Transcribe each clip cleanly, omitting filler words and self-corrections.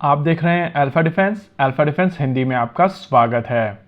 आप देख रहे हैं अल्फा डिफेंस हिंदी में आपका स्वागत है।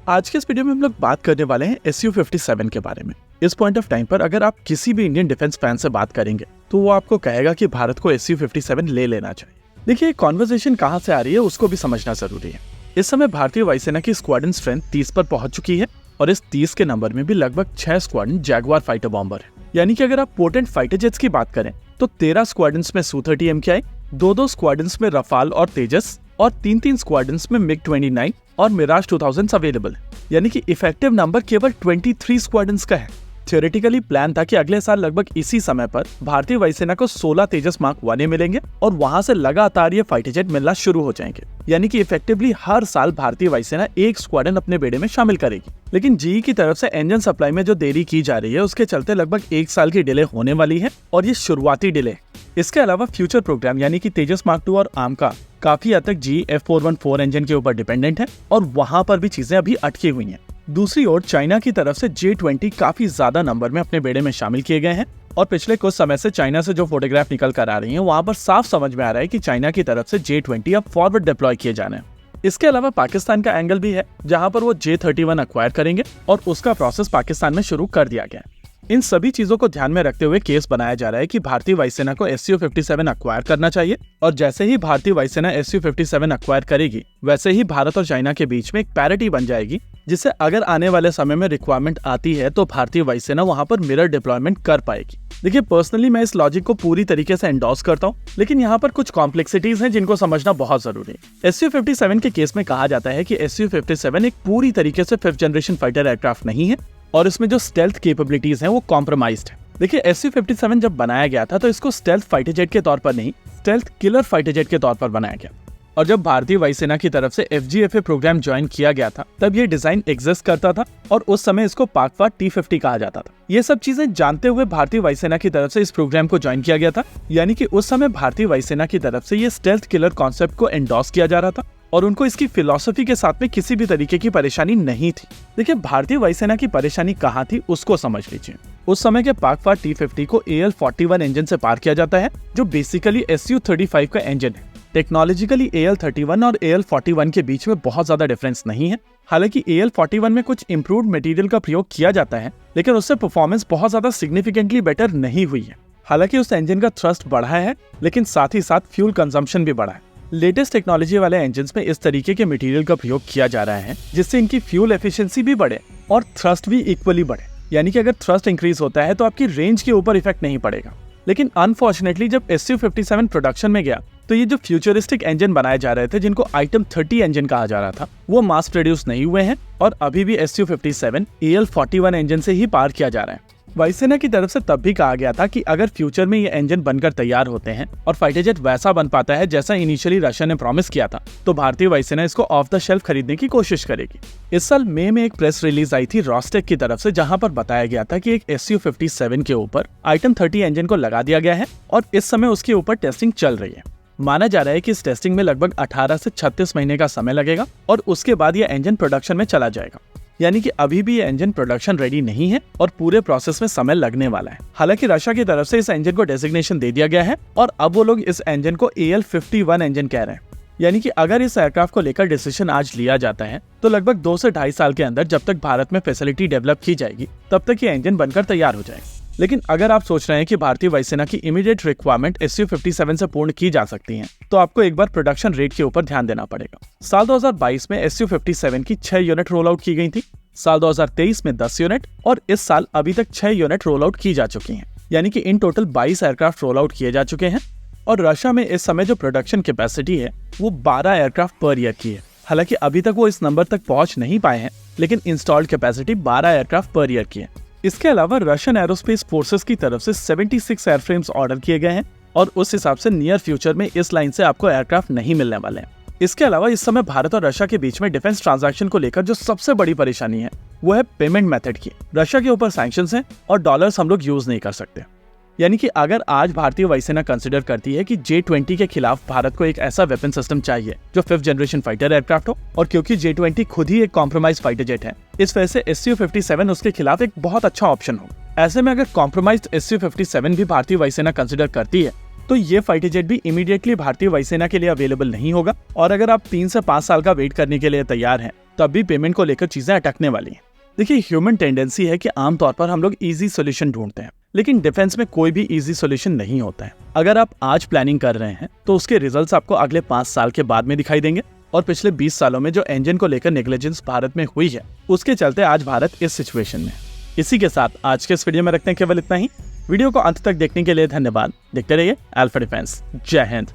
आज के इस वीडियो में हम लोग बात करने वाले हैं SU-57 के बारे में। इस पॉइंट ऑफ टाइम पर अगर आप किसी भी इंडियन डिफेंस फैन से बात करेंगे तो वो आपको कहेगा कि भारत को SU-57 ले लेना चाहिए। देखिए, कॉन्वर्सेशन कहाँ से आ रही है उसको भी समझना जरूरी है। इस समय भारतीय वायुसेना की स्क्वाड्रन स्ट्रेंथ 30 पर पहुंच चुकी है और इस 30 के नंबर में भी लगभग 6 स्क्वाड्रन जैगुआर फाइटर बॉम्बर है। यानी कि अगर आप पोटेंट फाइटर जेट्स की बात करें तो 13 स्क्वाड्रन्स में Su-30 MKI, 2 स्क्वाड्रन्स में रफाल और तेजस और 3 स्क्वाड्रन्स में MiG-29 और मिराज 2000 अवेलेबल है। यानी कि इफेक्टिव नंबर केवल 23 स्क्वाड्रन्स का है। थियोरेटिकली प्लान था कि अगले साल लगभग इसी समय पर भारतीय वायुसेना को 16 तेजस मार्क 1 मिलेंगे और वहां से लगातार ये फाइटर जेट मिलना शुरू हो जाएंगे। यानी कि इफेक्टिवली हर साल भारतीय वायुसेना एक स्क्वाड्रन अपने बेड़े में शामिल करेगी। लेकिन जीई की तरफ से इंजन सप्लाई में जो देरी की जा रही है उसके चलते लगभग 1 साल की डिले होने वाली है और ये शुरुआती डिले। इसके अलावा फ्यूचर प्रोग्राम यानी कि तेजस मार्क 2 और आर्म का काफी हद तक जीई F414 इंजन के ऊपर डिपेंडेंट है और वहां पर भी चीजें अभी अटकी हुई हैं। दूसरी ओर चाइना की तरफ से J-20 काफी ज्यादा नंबर में अपने बेड़े में शामिल किए गए हैं और पिछले कुछ समय से चाइना से जो फोटोग्राफ निकल कर आ रही हैं वहां पर साफ समझ में आ रहा है कि चाइना की तरफ से J-20 अब फॉरवर्ड डिप्लॉय किए जाने हैं। इसके अलावा पाकिस्तान का एंगल भी है जहां पर वो J-31 अक्वायर करेंगे और उसका प्रोसेस पाकिस्तान में शुरू कर दिया गया है। इन सभी चीजों को ध्यान में रखते हुए केस बनाया जा रहा है कि भारतीय वायुसेना को SU-57 अक्वायर करना चाहिए और जैसे ही भारतीय वायुसेना SU-57 अक्वायर करेगी वैसे ही भारत और चाइना के बीच में एक पैरिटी बन जाएगी, जिससे अगर आने वाले समय में रिक्वायरमेंट आती है तो भारतीय वायुसेना वहां पर मिरर डिप्लॉयमेंट कर पाएगी। देखिए, पर्सनली मैं इस लॉजिक को पूरी तरीके से एंडोर्स करता हूँ, लेकिन यहाँ पर कुछ कॉम्प्लेक्सिटीज हैं जिनको समझना बहुत जरूरी है। SU-57 के केस में कहा जाता है कि SU-57 एक पूरी तरीके से 5th जनरेशन फाइटर एयरक्राफ्ट नहीं है और इसमें जो स्टेल्थ कैपेबिलिटीज हैं वो कॉम्प्रोमाइज्ड है। देखिए, SU-57 जब बनाया गया था तो इसको स्टेल्थ फाइटर जेट के तौर पर नहीं, स्टेल्थ किलर फाइटर जेट के तौर पर बनाया गया और जब भारतीय वायुसेना की तरफ से FGFA प्रोग्राम ज्वाइन किया गया था तब ये डिजाइन एग्जिस्ट करता था और उस समय इसको पाकवा T-50 कहा जाता था। ये सब चीजें जानते हुए भारतीय वायुसेना की तरफ से इस प्रोग्राम को ज्वाइन किया गया था। यानी कि उस समय भारतीय वायुसेना की तरफ से ये स्टेल्थ किलर कॉन्सेप्ट को एंडोर्स किया जा रहा था और उनको इसकी फिलॉसफी के साथ में किसी भी तरीके की परेशानी नहीं थी। देखिए, भारतीय वायुसेना की परेशानी कहाँ थी उसको समझ लीजिए। उस समय के पाकवा T-50 को AL-41 इंजन से पार किया जाता है जो बेसिकली Su-35 का इंजन है। टेक्नोलॉजिकली AL-31 और AL-41 के बीच में बहुत ज्यादा डिफरेंस नहीं है। हालांकि AL-41 में कुछ इम्प्रूव्ड मटेरियल का प्रयोग किया जाता है लेकिन उससे परफॉर्मेंस बहुत ज्यादा सिग्निफिकेंटली बेटर नहीं हुई है। हालांकि उस इंजन का थ्रस्ट बढ़ा है लेकिन साथ ही साथ फ्यूल कंजम्पशन भी बढ़ा है। लेटेस्ट टेक्नोलॉजी वाले इंजन्स में इस तरीके के मटेरियल का प्रयोग किया जा रहा है जिससे इनकी फ्यूल एफिशिएंसी भी बढ़े और थ्रस्ट भी इक्वली बढ़े। यानी कि अगर थ्रस्ट इंक्रीज होता है तो आपकी रेंज के ऊपर इफेक्ट नहीं पड़ेगा। लेकिन अनफॉर्चुनेटली जब SU-57 प्रोडक्शन में गया तो ये जो फ्यूचरिस्टिक इंजन बनाए जा रहे थे जिनको आइटम 30 इंजन कहा जा रहा था वो मास प्रोड्यूस नहीं हुए हैं और अभी भी SU-57 AL-41 इंजन से ही पार किया जा रहा है। वायुसेना की तरफ से तब भी कहा गया था कि अगर फ्यूचर में ये इंजन बनकर तैयार होते हैं और फाइटर जेट वैसा बन पाता है जैसा इनिशियली रशिया ने प्रॉमिस किया था तो भारतीय वायुसेना इसको ऑफ द शेल्फ खरीदने की कोशिश करेगी। इस साल मई में एक प्रेस रिलीज आई थी रोस्टेक की तरफ से जहां पर बताया गया था कि एक SU-57 के ऊपर आइटम 30 इंजन को लगा दिया गया है और इस समय उसके ऊपर टेस्टिंग चल रही है। माना जा रहा है कि इस टेस्टिंग में लगभग 18 से 36 महीने का समय लगेगा और उसके बाद यह इंजन प्रोडक्शन में चला जाएगा। यानी कि अभी भी ये इंजन प्रोडक्शन रेडी नहीं है और पूरे प्रोसेस में समय लगने वाला है। हालांकि रशिया की तरफ से इस इंजन को डेजिग्नेशन दे दिया गया है और अब वो लोग इस इंजन को AL-51 इंजन कह रहे हैं। यानी कि अगर इस एयरक्राफ्ट को लेकर डिसीजन आज लिया जाता है तो लगभग 2 से 2.5 साल के अंदर जब तक भारत में फैसिलिटी डेवलप की जाएगी तब तक ये इंजन बनकर तैयार हो जाएगा। लेकिन अगर आप सोच रहे हैं कि भारतीय वायुसेना की इमीडिएट रिक्वायरमेंट SU-57 से पूर्ण की जा सकती है तो आपको एक बार प्रोडक्शन रेट के ऊपर ध्यान देना पड़ेगा। साल 2022 में SU-57 की 6 यूनिट रोल आउट की गई थी, साल 2023 में 10 यूनिट और इस साल अभी तक 6 यूनिट रोल आउट की जा चुकी हैं। यानी कि in total 22 aircraft roll out किए जा चुके हैं और रशिया में इस समय जो प्रोडक्शन कैपेसिटी है वो 12 एयरक्राफ्ट पर ईयर की है। हालांकि अभी तक वो इस नंबर तक पहुंच नहीं पाए हैं लेकिन installed capacity 12 aircraft per year की है। इसके अलावा रशियन एरोस्पेस फोर्सेस की तरफ से 76 एयरफ्रेम्स ऑर्डर किए गए हैं और उस हिसाब से नियर फ्यूचर में इस लाइन से आपको एयरक्राफ्ट नहीं मिलने वाले हैं। इसके अलावा इस समय भारत और रशिया के बीच में डिफेंस ट्रांजैक्शन को लेकर जो सबसे बड़ी परेशानी है वो है पेमेंट मेथड की। रशिया के ऊपर सैंक्शंस हैं और डॉलर्स हम लोग यूज नहीं कर सकते। यानी कि अगर आज भारतीय वायुसेना कंसिडर करती है कि J-20 के खिलाफ भारत को एक ऐसा वेपन सिस्टम चाहिए जो 5th जनरेशन फाइटर एयरक्राफ्ट हो और क्योंकि J-20 खुद ही एक कॉम्प्रोमाइज फाइटर जेट है इस वजह से SU-57 उसके खिलाफ एक बहुत अच्छा ऑप्शन हो। ऐसे में अगर कॉम्प्रोमाइज्ड SU-57 भी भारतीय वायुसेना कंसिडर करती है तो ये फाइटर जेट भी इमीडिएटली भारतीय वायुसेना के लिए अवेलेबल नहीं होगा। और अगर आप 3 से 5 साल का वेट करने के लिए तैयार हैं, तब भी पेमेंट को लेकर चीजें अटकने वाली हैं। देखिए, ह्यूमन टेंडेंसी है कि आमतौर पर हम लोग इजी सॉल्यूशन ढूंढते हैं, लेकिन डिफेंस में कोई भी इजी सॉल्यूशन नहीं होता है। अगर आप आज प्लानिंग कर रहे हैं तो उसके रिजल्ट्स आपको अगले 5 साल के बाद में दिखाई देंगे। और पिछले 20 सालों में जो इंजन को लेकर नेग्लिजेंस भारत में हुई है, उसके चलते आज भारत इस सिचुएशन में। इसी के साथ आज के इस वीडियो में रखते हैं केवल इतना ही। वीडियो को अंत तक देखने के लिए धन्यवाद। देखते रहिए अल्फा डिफेंस। जय हिंद।